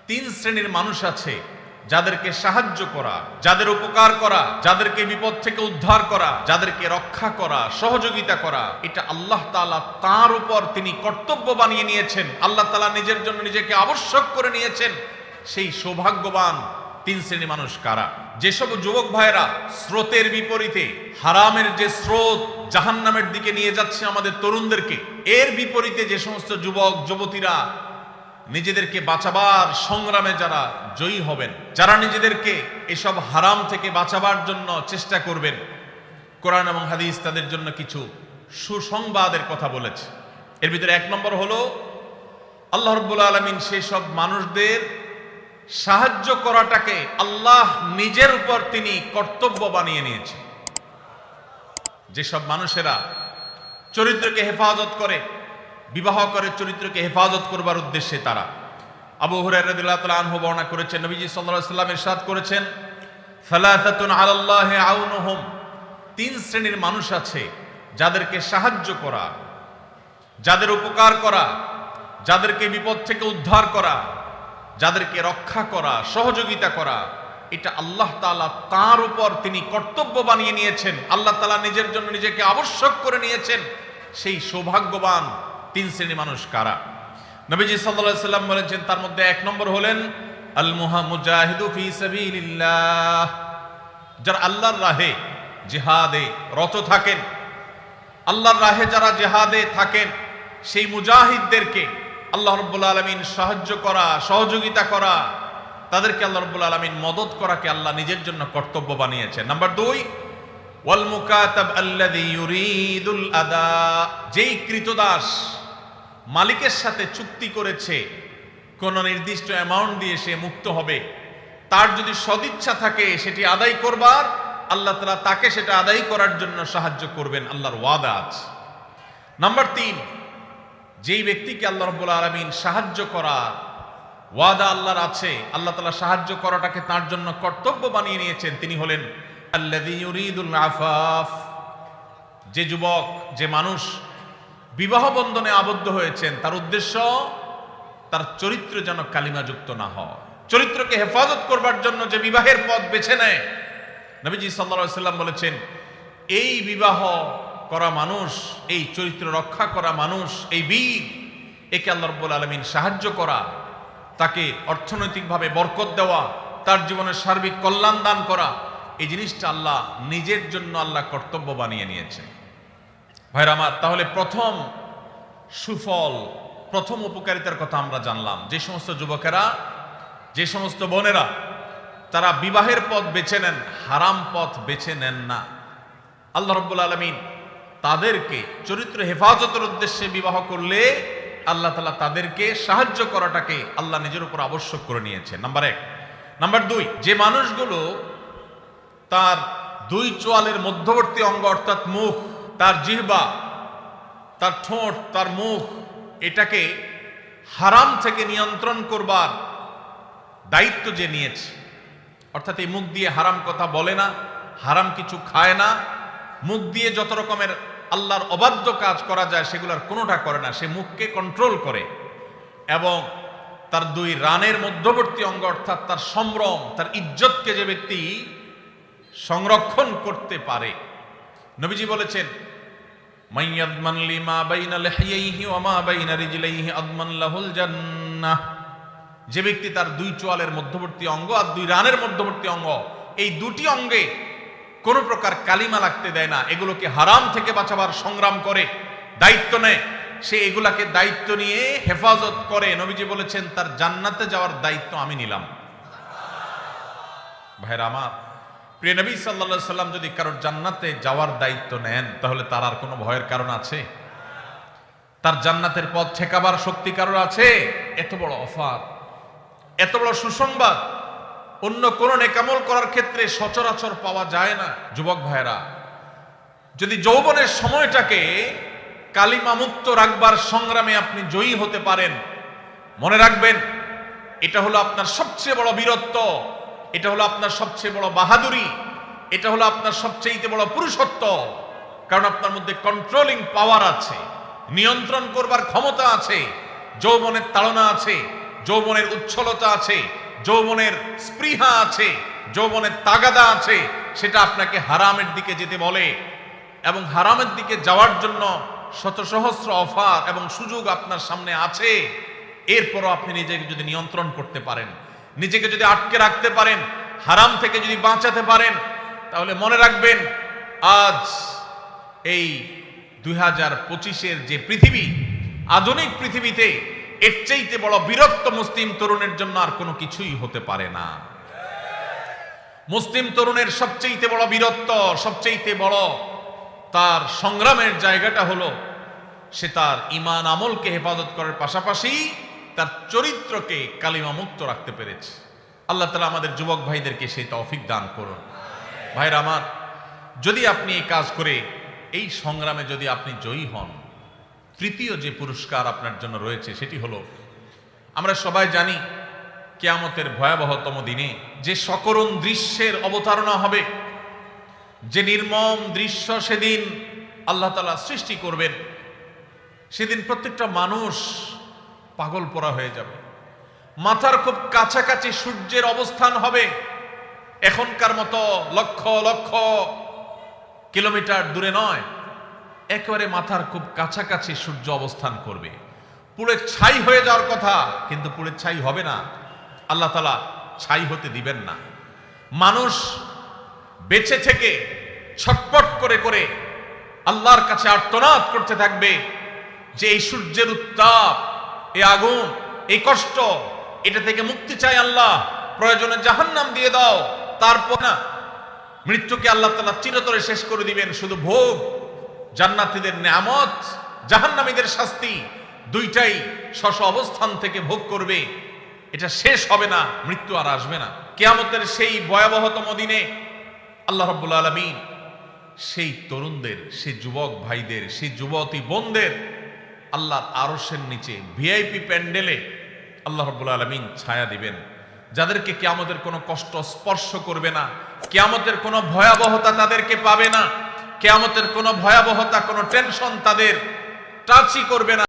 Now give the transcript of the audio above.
তিন শ্রেণীর মানুষ আছে যাদেরকে সাহায্য করা, যাদের উপকার করা, যাদেরকে বিপদ থেকে উদ্ধার করা, যাদেরকে রক্ষা করা, সহযোগিতা করা, এটা আল্লাহ তাআলা তার উপর তিনি কর্তব্য বানিয়ে নিয়েছেন। আল্লাহ তাআলা নিজের জন্য নিজেকে আবশ্যক করে নিয়েছেন। সেই সৌভাগ্যবান তিন শ্রেণীর মানুষ কারা? যেসব যুবক ভাইরা স্রোতের বিপরীতে, হারামের যে স্রোত জাহান্নামের দিকে নিয়ে যাচ্ছে আমাদের তরুণদেরকে, এর বিপরীতে যে সমস্ত যুবক যুবতীরা নিজেদেরকে বাঁচাবার সংগ্রামে যারা জয়ী হবেন, যারা নিজেদেরকে এসব হারাম থেকে বাঁচাবার জন্য চেষ্টা করবেন, কোরআন এবং হাদিস তাদের জন্য কিছু সুসংবাদের কথা বলেছে। এর ভিতরে এক নম্বর হলো আল্লাহ রাব্বুল আলামিন সেই সব মানুষদের সাহায্য করাটাকে আল্লাহ নিজের উপর তিনি কর্তব্য বানিয়ে নিয়েছেন। যেসব মানুষেরা চরিত্রকে হেফাজত করে, বিবাহ করে চরিত্রকে হেফাজত করবার উদ্দেশ্যে তারা, আবু হুরায়রা রাদিয়াল্লাহু তাআলা আনহু বর্ণনা করেছেন, নবীজি সাল্লাল্লাহু আলাইহি ওয়াসাল্লাম ইরশাদ করেছেন, সালাসাতুন আলাল্লাহি আউনুহুম, তিন শ্রেণীর মানুষ আছে যাদেরকে সাহায্য করা, যাদের উপকার করা, যাদেরকে বিপদ থেকে উদ্ধার করা, যাদেরকে রক্ষা করা, সহযোগিতা করা, এটা আল্লাহ তাআলা তার উপর তিনি কর্তব্য বানিয়ে নিয়েছেন। আল্লাহ তাআলা নিজের জন্য নিজেকে আবশ্যক করে নিয়েছেন। সেই সৌভাগ্যবান তিন শ্রেণীর মানুষ কারা? নবীজি সাল্লাল্লাহু আলাইহি ওয়াসাল্লাম বলেছেন, তার মধ্যে এক নম্বর হলেন আল মুজাহিদু ফি সাবিলিল্লাহ, যারা আল্লাহর রাহে জিহাদে রত থাকেন, আল্লাহর রাহে যারা জিহাদে থাকেন, সেই মুজাহিদদেরকে আল্লাহ রাব্বুল আলামিন সাহায্য করা, সহযোগিতা করা, তাদেরকে আল্লাহ রাব্বুল আলামিন মদদ করাকে আল্লাহ নিজের জন্য কর্তব্য বানিয়েছেন। নাম্বার 2, ওয়াল মুকাতাব আল্লাযী ইউরিদুল আদা, যেই কৃতদাস মালিকের সাথে চুক্তি করেছে কোন নির্দিষ্ট অ্যামাউন্ট দিয়ে সে মুক্ত হবে, তার যদি সদিচ্ছা থাকে সেটি আদায় করবার, আল্লাহ তাআলা তাকে সেটা আদায় করার জন্য সাহায্য করবেন, আল্লাহর ওয়াদা আছে। নাম্বার 3, যেই ব্যক্তিকে আল্লাহ রাব্বুল আলামিন সাহায্য করা ওয়াদা আল্লাহর আছে, আল্লাহ তাআলা সাহায্য করাটাকে তার জন্য কর্তব্য বানিয়ে নিয়েছেন, তিনি হলেন আল্লাযী ইউরিদুল আফাফ, যে যুবক, যে মানুষ বিবাহ বন্ধনে আবদ্ধ হয়েছেন, তার উদ্দেশ্য তার চরিত্র যেন কালিমাযুক্ত না হয়, চরিত্রকে হেফাজত করবার জন্য যে বিবাহের পথ বেছে নেয়। নবীজি সাল্লাল্লাহু আলাইহি ওয়াসাল্লাম বলেছেন, এই বিবাহ করা মানুষ, এই চরিত্র রক্ষা করা মানুষ, এই বীর, একে আল্লাহ রাব্বুল আলামিন সাহায্য করা, তাকে অর্থনৈতিকভাবে বরকত দেওয়া, তার জীবনের সার্বিক কল্যাণ দান করা, এই জিনিসটা আল্লাহ নিজের জন্য আল্লাহ কর্তব্য বানিয়ে নিয়েছেন। ভাইরা আমার, তাহলে প্রথম সুফল, প্রথম উপকারিতার কথা আমরা জানলাম। যে সমস্ত যুবকেরা, যে সমস্ত বোনেরা তারা বিবাহের পথ বেছে নেন, হারাম পথ বেছে নেন না, আল্লাহ রাব্বুল আলামিন তাদেরকে চরিত্র হেফাজতের উদ্দেশ্যে বিবাহ করলে আল্লাহ তাআলা তাদেরকে সাহায্য করাটাকে আল্লাহ নিজের উপর আবশ্যক করে নিয়েছেন। নাম্বার 1। নাম্বার 2, যে মানুষগুলো তার দুই চোয়ালের মধ্যবর্তী অঙ্গ অর্থাৎ মুখ, তার জিহ্বা, তার ঠোঁট, তার মুখ, এটাকে হারাম থেকে নিয়ন্ত্রণ করবার দায়িত্ব যে নিয়েছে, অর্থাৎ এই মুখ দিয়ে হারাম কথা বলে না, হারাম কিছু খায় না, মুখ দিয়ে যত রকমের আল্লাহর অবাধ্য কাজ করা যায় সেগুলোর কোনোটা করে না, সে মুখকে কন্ট্রোল করে, এবং তার দুই রানের মধ্যবর্তী অঙ্গ অর্থাৎ তার সম্ভ্রম, তার ইজ্জতকে যে ব্যক্তি সংরক্ষণ করতে পারে, নবীজি বলেছেন, মাইয়াদমান লিমা বাইনা লিহিয়াইহি ওয়া মা বাইনা রিজলাইহি আদমান লাহুল জান্নাহ, যে ব্যক্তি তার দুই চোয়ালের মধ্যবর্তী অঙ্গ আর দুই রানের মধ্যবর্তী অঙ্গ, এই দুটি অঙ্গে কোন প্রকার কালিমা লাগতে দেয় না, এগুলোকে হারাম থেকে বাঁচাবার সংগ্রাম করে, দায়িত্ব নেয়, সে এগুলাকে দায়িত্ব নিয়ে হেফাজত করে, নবীজি বলেছেন তার জান্নাতে যাওয়ার দায়িত্ব আমি নিলাম। ভাইরা আমার, প্রিয় নবী সাল্লাল্লাহু আলাইহি সাল্লাম যদি কারোর জান্নাতে যাওয়ার দায়িত্ব নেন, তাহলে তার আর কোনো ভয়ের কারণ আছে? তার জান্নাতের পথ ঠেকাবার শক্তি কারোর আছে? এত বড় অফার, এত বড় সুসংবাদ অন্য কোন নেকামল করার ক্ষেত্রে সচরাচর পাওয়া যায় না। যুবক ভাইরা, যদি যৌবনের সময়টাকে কালিমা মুক্ত রাখবার সংগ্রামে আপনি জয়ী হতে পারেন, মনে রাখবেন এটা হলো আপনার সবচেয়ে বড় বীরত্ব, এটা হলো আপনার সবচেয়ে বড় বাহাদুরি, এটা হলো আপনার সবচেয়ে বড় পুরুষত্ব। কারণ আপনার মধ্যে কন্ট্রোলিং পাওয়ার আছে, নিয়ন্ত্রণ করবার ক্ষমতা আছে, যৌবনের তাড়না আছে, যৌবনের উচ্ছলতা আছে, যৌবনের স্পৃহা আছে, যৌবনের তাগাদা আছে, সেটা আপনাকে হারামের দিকে যেতে বলে। এবং হারামের দিকে যাওয়ার জন্য শত সহস্র অফার এবং সুযোগ আপনার সামনে আছে। এরপরও আপনি নিজেকে যদি নিয়ন্ত্রণ করতে পারেন, নিজেকে যদি আটকে রাখতে পারেন, হারাম থেকে যদি বাঁচাতে পারেন, তাহলে মনে রাখবেন আজ এই 2025-এর যে পৃথিবী, আধুনিক পৃথিবীতে এর চাইতে বড় বিরক্ত মুসলিম তরুণের জন্য আর কোনো কিছুই হতে পারে না। মুসলিম তরুণের সবচেয়ে বড় বীরত্ব, সবচেয়ে বড় তার সংগ্রামের জায়গাটা হলো সে তার ঈমান আমলকে হেফাজত করার পাশাপাশি তার চরিত্রকে কালিমা মুক্ত রাখতে পেরেছে। আল্লাহ তাআলা আমাদের যুবক ভাইদেরকে সেই তৌফিক দান করুন। ভাইরা আমার, যদি আপনি এই কাজ করে এই সংগ্রামে যদি আপনি জয়ী হন, তৃতীয় যে পুরস্কার আপনার জন্য রয়েছে সেটি হলো, আমরা সবাই জানি কিয়ামতের ভয়াবহতম দিনে যে সকরুণ দৃশ্যের অবতারণা হবে, যে নির্মম দৃশ্য সেদিন আল্লাহ তাআলা সৃষ্টি করবেন, সেদিন প্রত্যেকটা মানুষ পাগল পরা হয়ে যাবে। মাথার খুব কাছাকাছি সূর্যের অবস্থান হবে, এখনকার মতো লক্ষ লক্ষ কিলোমিটার দূরে নয়, একেবারে মাথার খুব কাছাকাছি সূর্য অবস্থান করবে। পুড়ে ছাই হয়ে যাওয়ার কথা, কিন্তু পুড়ে ছাই হবে না, আল্লাহ তাআলা ছাই হতে দিবেন না। মানুষ বেঁচে থেকে ছটপট করে করে আল্লাহর কাছে আর্তনাদ করতে থাকবে যে এই সূর্যের উত্তাপ, এই আগুন, এই কষ্ট, এটা থেকে মুক্তি চাই আল্লাহ, প্রয়োজনে জাহান্নাম দিয়ে দাও। তারপর না, মৃত্যুকে আল্লাহ তাআলা চিরতরে শেষ করে দিবেন। শুধু ভোগ, জান্নাতীদের নেয়ামত, জাহান্নামীদের শাস্তি, দুইটাই স্ব অবস্থান থেকে ভোগ করবে। এটা শেষ হবে না, মৃত্যু আর আসবে না। কিয়ামতের সেই ভয়াবহতম দিনে আল্লাহ রাব্বুল আলামিন সেই তরুণদের, সেই যুবক ভাইদের, সেই যুবতী বোনদের আল্লাহর আরশের নিচে ভিআইপি প্যান্ডেলে আল্লাহ রাব্বুল আলামিন ছায়া দিবেন, যাদেরকে কিয়ামতের কোনো কষ্ট স্পর্শ করবে না, কিয়ামতের কোনো ভয়াবহতা তাদেরকে পাবে না, কিয়ামতের কোনো ভয়াবহতা, কোনো টেনশন তাদের টাচই করবে না।